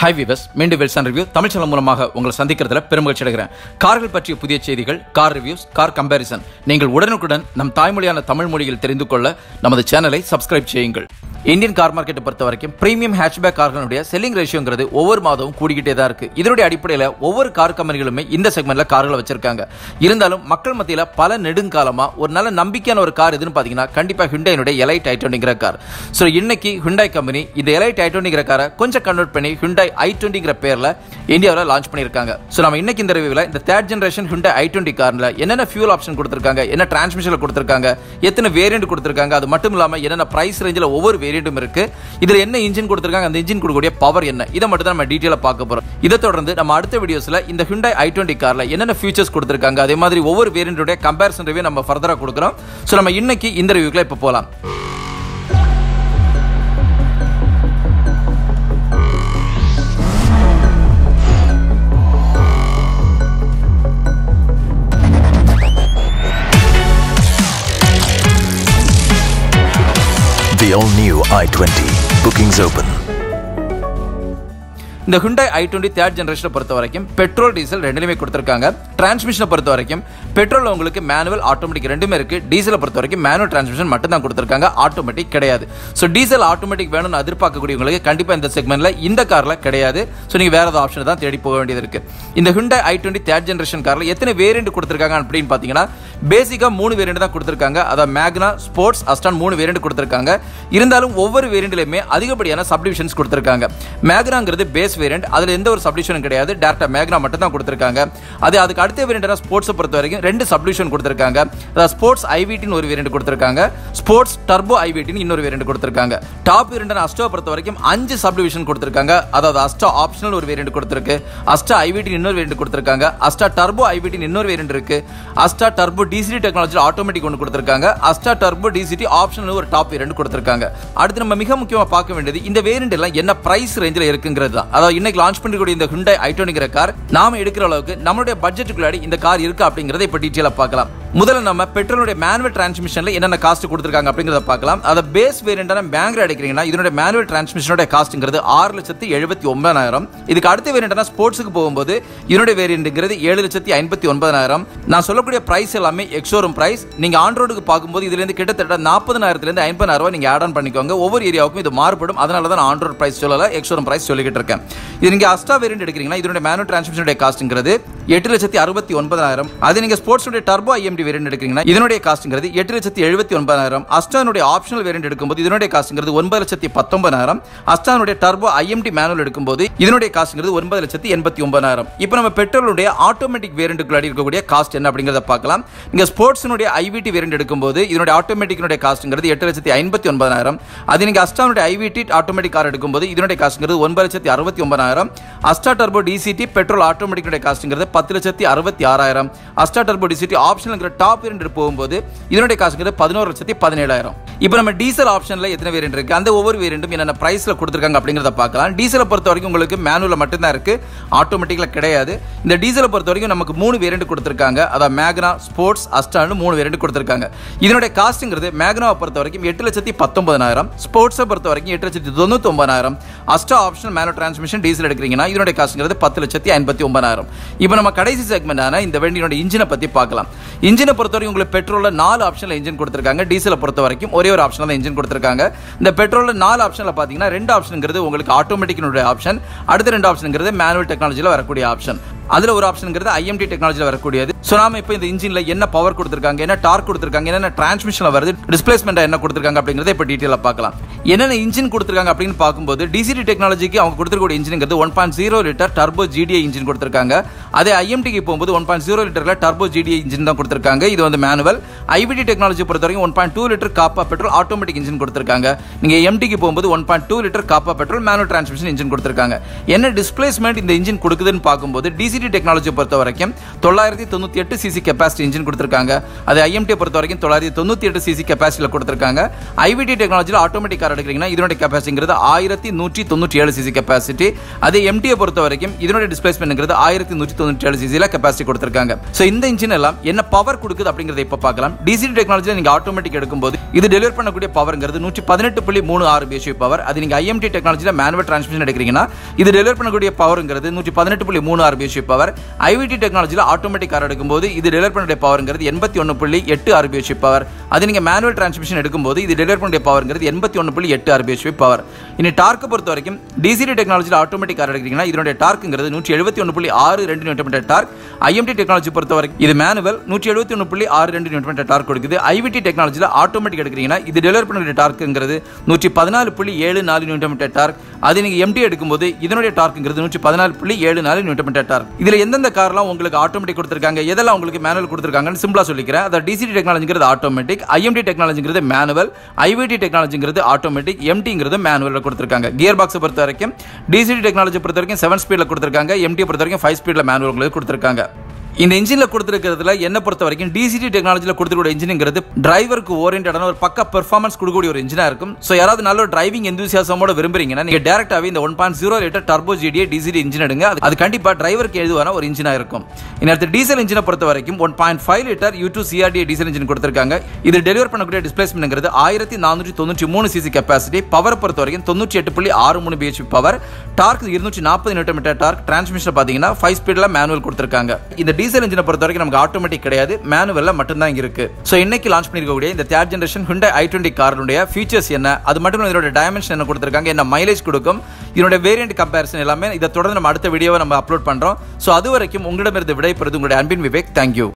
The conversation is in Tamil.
ஹாய் வீவர்ஸ், மீண்டும் வெல்சன் ரிவ்யூ தமிழ் சேனல் மூலமாக உங்களை சந்திக்கிறதுல பெருமகிழ்ச்சி அடைகிறேன். கார்கள் பற்றிய புதிய செய்திகள், கார் ரிவ்யூஸ், கார் கம்பேரிசன் நீங்கள் உடனுக்குடன் நம் தாய்மொழியான தமிழ் மொழியில் தெரிந்து கொள்ள நமது சேனலை சப்ஸ்கிரைப் செய்யுங்கள். இந்தியன் கார் மார்க்கெட்டை பொறுத்த வரைக்கும் பிரீமியம் ஹேட்ச்பேக் கார்களுடைய செல்லிங் ரேஷியோங்கிறது ஒவ்வொரு மாதமும் கூடிக்கிட்டே தான் இருக்கு. இதனுடைய அடிப்படையில் ஒவ்வொரு கார் கம்பெனிகளுமே இந்த செக்மெண்ட்ல கார்களை வச்சிருக்காங்க. இருந்தாலும் மக்கள் மத்தியில் பல நெடுங்காலமா ஒரு நல்ல நம்பிக்கையான ஒரு கார் எதுன்னு பாத்தீங்கன்னா கண்டிப்பா ஹுண்டாயினுடைய எலைட் i20ங்கிற கார். ஸோ இன்னைக்கு ஹுண்டாய் கம்பெனி இந்த எலைட் i20ங்கிற காரை கொஞ்சம் கன்வெர்ட் பண்ணி ஹுண்டாய் i20ங்கிற பேர்ல இந்தியாவில் லான்ச் பண்ணியிருக்காங்க. ஸோ நம்ம இன்னைக்கு இந்த ரிவ்யூவில் இந்த தேர்ட் ஜெனரேஷன் ஹுண்டாய் i20 கார்ல என்னென்ன ஃபியூல் ஆப்ஷன் கொடுத்திருக்காங்க, என்ன டிரான்ஸ்மிஷன்ல கொடுத்திருக்காங்க, எத்தனை வேரியன்ட் கொடுத்திருக்காங்க, அது மட்டும் இல்லாமல் என்னென்ன பிரைஸ் ரேஞ்சில் ஒவ்வொரு வேரியன்ட்டும் இருக்கு, இதுல என்ன இன்ஜின் கொடுத்திருக்காங்க, அந்த இன்ஜின் கொடுக்கக்கூடிய பவர் என்ன, இதை மட்டும் தான் நம்ம டீடைலா பார்க்க போறோம். இதை தொடர்ந்து நம்ம அடுத்த வீடியோஸ்ல இந்த ஹுண்டாய் i20 கார்ல என்னென்ன ஃபீச்சர்ஸ் கொடுத்திருக்காங்க, அதே மாதிரி ஒவ்வொரு வேரியன்ட்டோட கம்பேரிசன் ரிவ்யூ நம்ம ஃபர்தரா கொடுக்குறோம். ஸோ நம்ம இன்னைக்கு இந்த ரிவ்யூக்குள்ள இப்போ போலாம். The all-new i20. Bookings open. இந்த ஹுண்டாய் i20 தேர்ட் ஜெனரேஷனை பொறுத்த வரைக்கும் பெட்ரோல் டீசல் ரெண்டுமே கொடுத்திருக்காங்க. டிரான்ஸ்மிஷனை பொறுத்த வரைக்கும் பெட்ரோல் உங்களுக்கு மேனுவல் ஆட்டோமேட்டிக் ரெண்டுமே இருக்கு. டீசலை பொறுத்த வரைக்கும் மேனுவல் டிரான்ஸ்மிஷன் மட்டும் தான் கொடுத்திருக்காங்க, ஆட்டோமேட்டிக் கிடையாது. ஸோ டீசல் ஆட்டோமேட்டிக் வேணும்னு எதிர்பார்க்கக்கூடியவங்களுக்கு கண்டிப்பா இந்த செக்மெண்ட்ல இந்த கார்ல கிடையாது. ஸோ நீங்க வேற ஏதாவது ஆப்ஷன் தான் தேடி போக வேண்டியது இருக்கு. இந்த ஹுண்டாய் i20 தேர்ட் ஜெனரேஷன் கார்ல எத்தனை வேரியன்ட் கொடுத்திருக்காங்க அப்படின்னு பாத்தீங்கன்னா பேசிக்கா 3 வேரியன்ட் தான் கொடுத்திருக்காங்க. அதாவது மேக்னா, ஸ்போர்ட்ஸ், அஸ்டான் 3 வேரியன்ட் கொடுத்திருக்காங்க. இருந்தாலும் ஒவ்வொரு வேரியன்ட்லயுமே அதிகப்படியான சப்டிவிஷன்ஸ் கொடுத்திருக்காங்க. மேக்னாங்கிறது பேஸ் வேரியன்ட், அதுல எந்த ஒரு சப்டிவிஷனும் கிடையாது, டைரக்டா மேக்னா மட்டும் தான் கொடுத்திருக்காங்க. அதுக்கு அடுத்த வேரியன்ட் ஸ்போர்ட்ஸ் பொறுத்த வரைக்கும் 2 சப்டிவிஷன் கொடுத்திருக்காங்க. அதாவது ஸ்போர்ட்ஸ் i20 ஒரு வேரியன்ட் கொடுத்திருக்காங்க, ஸ்போர்ட்ஸ் டர்போ i20 இன்னொரு வேரியன்ட் கொடுத்திருக்காங்க. டாப் வேரியன்ட் அஸ்டா பொறுத்த வரைக்கும் 5 சப்டிவிஷன் கொடுத்திருக்காங்க. அதாவது அஸ்டா ஆப்ஷனல் ஒரு வேரியன்ட் கொடுத்திருக்கு, அஸ்டா i20 இன்னொரு வேரியன்ட் கொடுத்திருக்காங்க, அஸ்டா டர்போ i20 இன்னொரு வேரியன்ட் இருக்கு, அஸ்டா டர்போ டிசிடி டெக்னாலஜி ஆட்டோமேட்டிக் ஒன்று கொடுத்திருக்காங்க, அஸ்டா டர்போ டிசிடி ஆப்ஷனல் ஒரு டாப் வேரியன்ட் கொடுத்திருக்காங்க. அடுத்து நம்ம மிக முக்கியமா பார்க்க வேண்டியது இந்த வேரியன்ட் எல்லாம் என்ன பிரைஸ் ரேஞ்சில் இருக்குங்கிறது தான். அதாவது இன்னைக்கு லான்ச் பண்ணக்கூடிய இந்த ஹுண்டாய் i20ங்கிற கார் நாம எடுக்கிற அளவுக்கு நம்மளுடைய பட்ஜெட்டுக்குள்ளாடி இந்த கார் இருக்கு அப்படிங்கறத இப்ப டீடைலா பார்க்கலாம். முதல்ல நம்ம பெட்ரோலுடைய மேனுவல் டிரான்ஸ்மிஷன்ல என்னென்ன காஸ்ட் கொடுத்திருக்காங்க அப்படிங்கறத பார்க்கலாம். அத பேஸ் வேரியன்ட்டான பேங்க்ல எடுக்கிறீங்கன்னா இதனுடைய மேனுவல் டிரான்ஸ்மிஷனோட காஸ்ட்ங்கிறது 6,79,000. இதுக்கு அடுத்த வேரியன்ட்டான ஸ்போர்ட்ஸ்க்கு போகும்போது இதனுடைய வேரியன்ட்ங்கிறது 7,59,000. நான் சொல்லக்கூடிய பிரைஸ் எல்லாமே எக்ஸோரூம் பிரைஸ். நீங்க ஆன் ரோடுக்கு பார்க்கும்போது இதுல இருந்து கிட்டத்தட்ட 40,000 இருந்து 50,000 நீங்க ஆட் ஆன் பண்ணிக்கோங்க. ஒவ்வொரு ஏரியாவுக்கும் இது மாறுபடும். அதனால தான் ஆன் ரோட் பிரைஸ் சொல்லல, எக்ஸோரூம் பிரைஸ் சொல்லிக்கிட்டு இருக்கேன். இது நீங்க அஸ்டா வேரியன்ட் எடுக்கிறீங்கன்னா இதனுடைய மேனுவல் டிரான்ஸ்மிஷனோட காஸ்ட்ங்கிறது 8,69,000. அது நீங்க ஸ்போர்ட்ஸ் டர்போ IMD வேரியன்ட் எடுக்கிறீங்கன்னா இதனுடைய காஸ்ட்ங்கிறது 8,79,000. அஸ்டானுடைய ஆப்ஷனல் வேரியன்ட் எடுக்கும்போது இதனுடைய காஸ்ட்ங்கிறது 9,19,000. அஸ்டானுடைய டர்போ IMD மேனுவல் எடுக்கும்போது இதனுடைய காஸ்ட்ங்கிறது 9,89,000. இப்போ நம்ம பெட்ரோலுடைய ஆட்டோமேட்டிக் வேரியன்ட்க்குள்ள இருக்கக்கூடிய காஸ்ட் என்ன அப்படிங்கறத பார்க்கலாம். நீங்க ஸ்போர்ட்ஸ்னுடைய i20 வேரியன்ட் எடுக்கும்போது இதனுடைய ஆட்டோமேட்டிக்னுடைய காஸ்ட்ங்கிறது 8,59,000. அது நீங்க அஸ்டானுடைய i20 ஆட்டோமேட்டிக் கார் எடுக்கும்போது இதனுடைய காஸ்ட்ங்கிறது 9,69,000. அஸ்டா டர்போ டிசிடி பெட்ரோல் ஆட்டோமேட்டிக்னுடைய காஸ்ட்ங்கிறது 10,66,000. Asta turbo DCT optional top variant போகும்போது இதனுடைய காஸ்ட்ங்கிறது 11,17,000. இப்போ நம்ம டீசல் ஆப்ஷன்ல எத்தனை வேரியன்ட் இருக்கு, அந்த ஒவ்வொரு வேரியன்ட்டும் என்னென்ன பிரைஸ்ல கொடுத்திருக்காங்க அப்படிங்கறத பார்க்கலாம். டீசலை பொறுத்த வரைக்கும் உங்களுக்கு மேனுவல்ல மட்டும் தான் இருக்கு, ஆட்டோமேட்டிக்ல கிடையாது. இந்த டீசலை பொறுத்த வரைக்கும் நமக்கு 3 வேரியன்ட் கொடுத்திருக்காங்க. அதாவது மேக்னா, ஸ்போர்ட்ஸ், அஸ்டான்னு 3 வேரியன்ட் கொடுத்திருக்காங்க. இதனுடைய காஸ்ட்ங்கிறது மேக்னாவை பொறுத்த வரைக்கும் 8,19,000, ஸ்போர்ட்ஸை பொறுத்த வரைக்கும் 8,99,000. அஸ்டா ஆப்ஷனல் மேனுவல் டிரான்ஸ்மிஷன் டீசல் எடுக்கிறீங்கன்னா இதனுடைய காஸ்ட்ங்கிறது 10,59,000. இப்போ நம்ம கடைசி செக்மெண்டான இந்த வண்டியோட இன்ஜினை பத்தி பார்க்கலாம். இன்ஜினை பொறுத்தவரைக்கும் உங்களுக்கு பெட்ரோல்ல 4 ஆப்ஷன்ல இன்ஜின் கொடுத்திருக்காங்க. டீசலை பொறுத்த வரைக்கும் ஒரே ஒரு ஆப்ஷன்ல தான் இன்ஜின் கொடுத்திருக்காங்க. இந்த பெட்ரோல்ல 4 ஆப்ஷன்ல பாத்தீங்கன்னா 2 ஆப்ஷன்ங்கிறது உங்களுக்கு ஆட்டோமேட்டிக்னுடைய ஆப்ஷன், அடுத்த 2 ஆப்ஷன்ங்கிறது மேனுவல் டெக்னாலஜில வரக்கூடிய ஆப்ஷன். அதுல ஒரு ஆப்ஷன்ங்கிறது IMD டெக்னாலஜில வரக்கூடியது. சோ நாம இப்போ இந்த இன்ஜின்ல என்ன பவர் கொடுத்திருக்காங்க, என்ன டார்க் கொடுத்திருக்காங்க, என்ன டிரான்ஸ்மிஷன்ல வருது, டிஸ்பிளேஸ்மென்ட் என்ன கொடுத்திருக்காங்க அப்படிங்கறத இப்ப டீடைலா பார்க்கலாம். என்னென்ன இன்ஜின் கொடுத்திருக்காங்க அப்படின்னு பார்க்கும்போது டிசிடி டெக்னாலஜிக்கு அவங்க கொடுத்திருக்கூடிய இன்ஜின்ங்கிறது 1.0 லிட்டர் டர்போ GDI இன்ஜின் கொடுத்திருக்காங்க. அதே IMDக்கு போகும்போது 1.0 லிட்டர்ல டர்போ GDI இன்ஜின் தான் கொடுத்திருக்காங்க. இது வந்து மேனுவல். IVD டெக்னாலஜி பொறுத்தவரைக்கும் 1.2 லிட்டர் காப்பா பெட்ரோல் ஆட்டோமேட்டிக் இன்ஜின் கொடுத்திருக்காங்க. நீங்க MDக்கு போகும்போது 1.2 லிட்டர் காப்பா பெட்ரோல் மேனுவல் டிரான்ஸ்மிஷன் இன்ஜின் கொடுத்திருக்காங்க. என்ன டிஸ்பிளேஸ்மென்ட் இந்த இன்ஜின் கொடுக்குதுன்னு பார்க்கும்போது டிசிடி DCT டெக்னாலஜி பொறுத்த வரைக்கும் 998 சிசி கெபாசிட்டி இன்ஜின் கொடுத்திருக்காங்க. அது IMT பொறுத்த வரைக்கும் 998 சிசி கெபாசிட்டில கொடுத்திருக்காங்க. IVT டெக்னாலஜில ஆட்டோமேட்டிக் கார் எடுக்கிறீங்கன்னா இதனுடைய கெபாசிட்டிங்கிறது 1197 சிசி கெபாசிட்டி. அதே MT பொறுத்த வரைக்கும் இதனுடைய டிஸ்பிளேஸ்மென்ட்ங்கிறது 1197 சிசில கெபாசிட்டி கொடுத்திருக்காங்க. சோ இந்த இன்ஜின் எல்லாம் என்ன பவர் கொடுக்குது அப்படிங்கறதை இப்ப பார்க்கலாம். DCT டெக்னாலஜில நீங்க ஆட்டோமேட்டிக் எடுக்கும்போது இது டெலிவர் பண்ணக்கூடிய பவர்ங்கிறது 118.36 bhp பவர். அது நீங்க IMT டெக்னாலஜில மேனுவல் டிரான்ஸ்மிஷன் எடுக்கிறீங்கன்னா இது டெலிவர் பண்ணக்கூடிய பவர்ங்கிறது 118.36 bhp பவர். IVT டெக்னாலஜில ஆட்டோமேட்டிக் கார் எடுக்கும்போது இது டெலிவர் பண்ணக்கூடிய பவர்ங்கிறது 81.86 bhp பவர். அது நீங்க மேனுவல் டிரான்ஸ்மிஷன் எடுக்கும்போது இது டெலிவர் பண்ணக்கூடிய பவர்ங்கிறது 81.86 bhp பவர். இனி டார்க் பொறுத்த வரைக்கும் DCT டெக்னாலஜில ஆட்டோமேட்டிக் கார் எடுக்கிறீங்கன்னா இதனுடைய டார்க்ங்கிறது 171.62 நியூட்டன் டார்க். IMT டெக்னாலஜி பொறுத்த வரைக்கும் இது மேனுவல் 171.62 நியூட்டன் டார்க் கொடுக்குது. IVT டெக்னாலஜில ஆட்டோமேட்டிக் எடுக்கிறீங்கன்னா இது டெலிவர் பண்ணக்கூடிய டார்க்ங்கிறது 114.74 நியூட்டன் டார்க். அது நீங்க MT எடுக்கும்போது இதனுடைய டார்க்ங்கிறது 114.74 நியூட்டன் டார்க். இதுல எந்தெந்த கார்லாம் உங்களுக்கு ஆட்டோமேட்டிக் கொடுத்திருக்காங்க, எதெல்லாம் உங்களுக்கு மேனுவல் கொடுத்திருக்காங்கன்னு சிம்பிளா சொல்லிக்கிறேன். அத DCT டெக்னாலஜிங்கிறது ஆட்டோமேட்டிக், IMT டெக்னாலஜிங்கிறது மேனுவல், IVT டெக்னாலஜிங்கிறது ஆட்டோமேட்டிக், MTங்கிறது மேனுவல்ல கொடுத்திருக்காங்க. கியர் பாக்ஸ் பொறுத்த வரைக்கும் DCT டெக்னாலஜி பொறுத்த வரைக்கும் 7 ஸ்பீட்ல கொடுத்திருக்காங்க. MT பொறுத்த வரைக்கும் 5 ஸ்பீட்ல மேனுவல் உங்களுக்கு கொடுத்திருக்காங்க. இந்த இன்ஜின்ல கொடுத்திருக்கிறதுல என்ன பொறுத்த வரைக்கும் DCT டெக்னாலஜில கொடுத்திருக்கிற இன்ஜின்ங்கிறது டிரைவருக்கு ஓரியன்டடான ஒரு பக்க பெர்ஃபார்மன்ஸ் கொடுக்கக்கூடிய ஒரு இன்ஜினா இருக்கும். சோ யாராவது நல்ல ஒரு டிரைவிங் எந்தூசியாசமோட விரும்புறீங்கன்னா நீங்க டைரக்டாவே இந்த 1.0 litre turbo GDA DCT engine எடுங்க. அது கண்டிப்பா டிரைவருக்கு ஏதுவான ஒரு இன்ஜினா இருக்கும். இன்னொரு டீசல் இன்ஜினை பொறுத்த வரைக்கும் 1.5 litre U2 CRDA diesel engine கொடுத்திருக்காங்க. இது டெலிவர் பண்ணக்கூடிய டிஸ்பிளேஸ்மென்ட்ங்கிறது 1493 சிசி கெபாசிட்டி. பவர் பொறுத்த வரைக்கும் 98.63 bhp power. Torque 240 newton metre torque. Transmission பாத்தீங்கன்னா 5 ஸ்பீட்ல மேனுவல் கொடுத்திருக்காங்க. இந்த டீசல் இன்ஜினை பொறுத்த வரைக்கும் நமக்கு ஆட்டோமேட்டிக் கிடையாது, மேனுவல்ல மட்டும் தான் இருக்கு. சோ இன்னைக்கு லான்ச் பண்ணிருக்கக்கூடிய இந்த 3rd ஜெனரேஷன் Hyundai i20 காரோட ஃபீச்சர்ஸ் என்ன, அது மட்டும் இல்ல இதோட டைமென்ஷன் என்ன கொடுத்திருக்காங்க, என்ன மைலேஜ் கொடுக்கும், இதோட வேரியன்ட் கம்பேரிசன் எல்லாமே இதை தொடர்ந்து நம்ம அடுத்த வீடியோவை நம்ம அப்லோட் பண்றோம். சோ அது வரைக்கும் உங்களிடமிருந்து விடைபெறுவது உங்களுடைய அன்பின் விவேக். தேங்க்யூ.